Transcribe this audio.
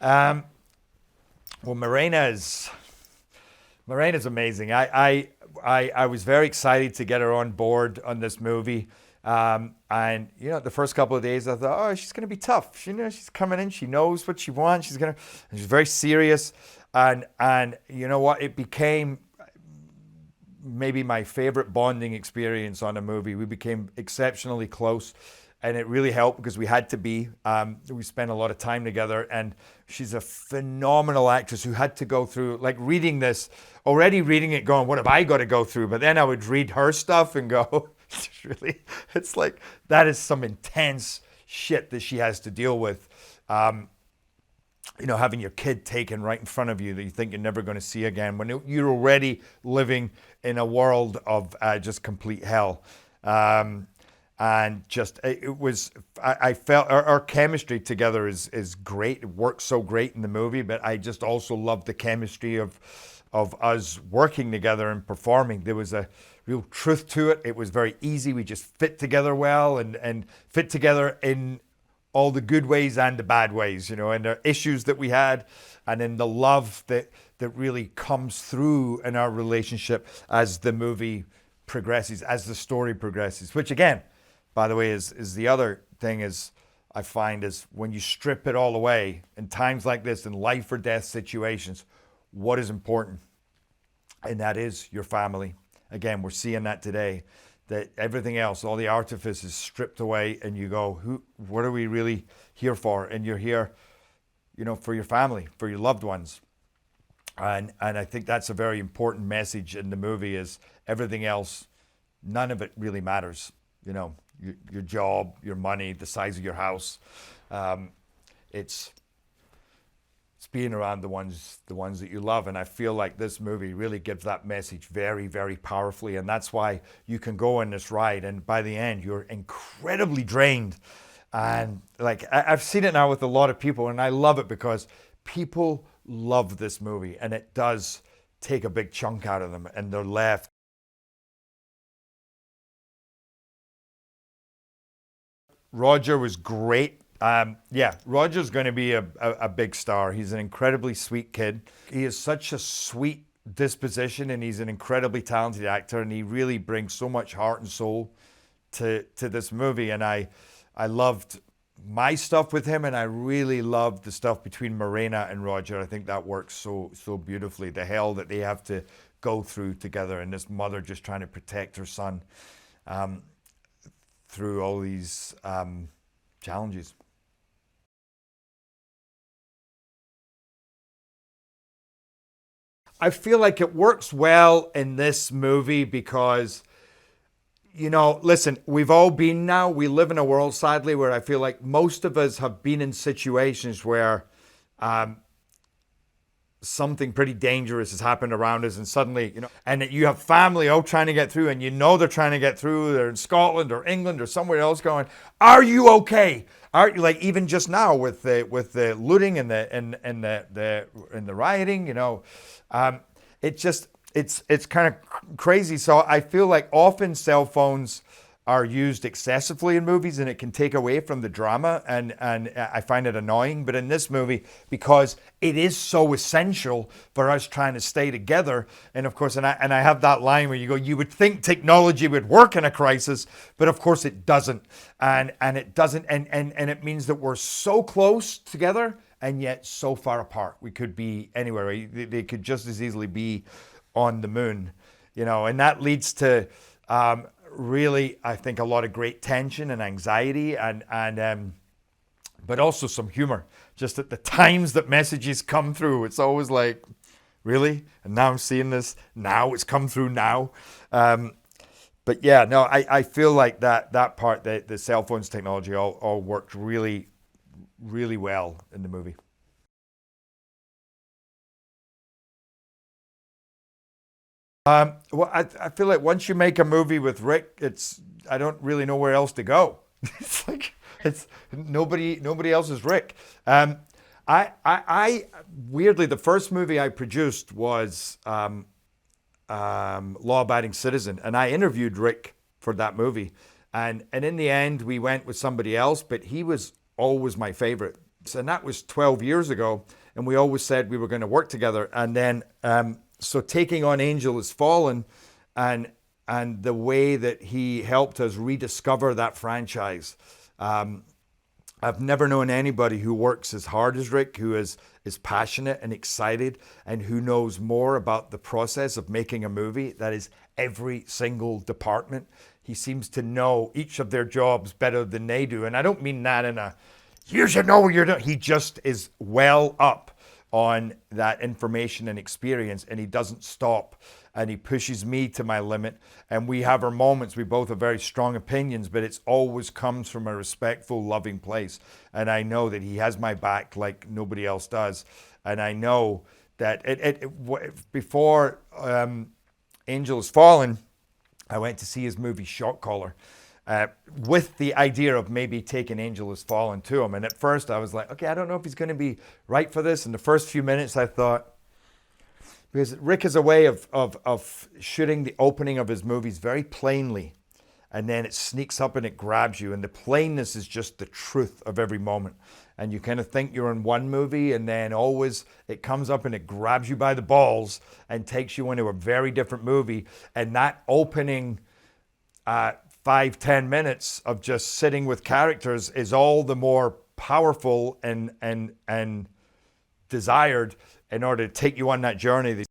Um, well, Morena's amazing. I was very excited to get her on board on this movie. And the first couple of days I thought, oh, she's going to be tough. She's coming in. She knows what she wants. She's very serious. And you know what? It became maybe my favorite bonding experience on a movie. We became exceptionally close, and it really helped because we had to be. We spent a lot of time together, and she's a phenomenal actress who had to go through, like, already reading it, going, what have I got to go through? But then I would read her stuff and go, it's like, that is some intense shit that she has to deal with. Having your kid taken right in front of you that you think you're never going to see again when you're already living in a world of just complete hell. And just, it was, I felt our chemistry together is great. It works so great in the movie, but I just also love the chemistry of us working together and performing. There was a real truth to it. It was very easy. We just fit together well and fit together in all the good ways and the bad ways, and the issues that we had, and then the love that really comes through in our relationship as the movie progresses, as the story progresses, which again, by the way, is the other thing is I find is when you strip it all away in times like this, in life or death situations, what is important? And that is your family. Again, we're seeing that today, that everything else, all the artifice is stripped away, and you go, what are we really here for? And you're here, for your family, for your loved ones. And I think that's a very important message in the movie is everything else, none of it really matters. Your job, your money, the size of your house. It's being around the ones that you love. And I feel like this movie really gives that message very, very powerfully. And that's why you can go on this ride, and by the end, you're incredibly drained. And like, I've seen it now with a lot of people, and I love it because people love this movie, and it does take a big chunk out of them, and they're left. Roger was great. Roger's going to be a big star. He's an incredibly sweet kid. He is such a sweet disposition, and he's an incredibly talented actor, and he really brings so much heart and soul to this movie. And I loved my stuff with him, and I really loved the stuff between Morena and Roger. I think that works so beautifully. The hell that they have to go through together, and this mother just trying to protect her son through all these challenges. I feel like it works well in this movie because, listen, we've all been now, we live in a world, sadly, where I feel like most of us have been in situations where something pretty dangerous has happened around us, and suddenly, and you have family out trying to get through, and they're trying to get through. They're in Scotland or England or somewhere else going, are you okay? Are you, like, even just now with the looting and the rioting, it's kind of crazy. So I feel like often cell phones are used excessively in movies, and it can take away from the drama, and I find it annoying. But in this movie, because it is so essential for us trying to stay together, and of course, and I have that line where you go, you would think technology would work in a crisis, but of course it doesn't, and it doesn't, and it means that we're so close together and yet so far apart. We could be anywhere. Right? They could just as easily be on the moon, and that leads to really, I think, a lot of great tension and anxiety, and but also some humor. Just at the times that messages come through, it's always like, really? And now I'm seeing this. Now it's come through now. But yeah, no, I feel like that part, the cell phones technology, all worked really, really well in the movie. Well, I feel like once you make a movie with Rick, I don't really know where else to go. It's like it's nobody else is Rick. I weirdly, the first movie I produced was Law Abiding Citizen, and I interviewed Rick for that movie, and in the end we went with somebody else, but he was always my favorite. And that was 12 years ago. And we always said we were going to work together. And then, so taking on Angel Has Fallen and the way that he helped us rediscover that franchise. I've never known anybody who works as hard as Rick, who is passionate and excited, and who knows more about the process of making a movie. That is every single department. He seems to know each of their jobs better than they do. And I don't mean that in a, you should know what you're doing. He just is well up on that information and experience, and he doesn't stop, and he pushes me to my limit. And we have our moments. We both have very strong opinions, but it's always comes from a respectful, loving place. And I know that he has my back like nobody else does. And I know that before Angel Has Fallen, I went to see his movie Shot Caller, with the idea of maybe taking Angel Has Fallen to him. And at first I was like, okay, I don't know if he's going to be right for this. In the first few minutes I thought, because Rick has a way of shooting the opening of his movies very plainly, and then it sneaks up and it grabs you. And the plainness is just the truth of every moment. And you kind of think you're in one movie, and then always it comes up and it grabs you by the balls and takes you into a very different movie. And that opening 5-10 minutes of just sitting with characters is all the more powerful and desired in order to take you on that journey.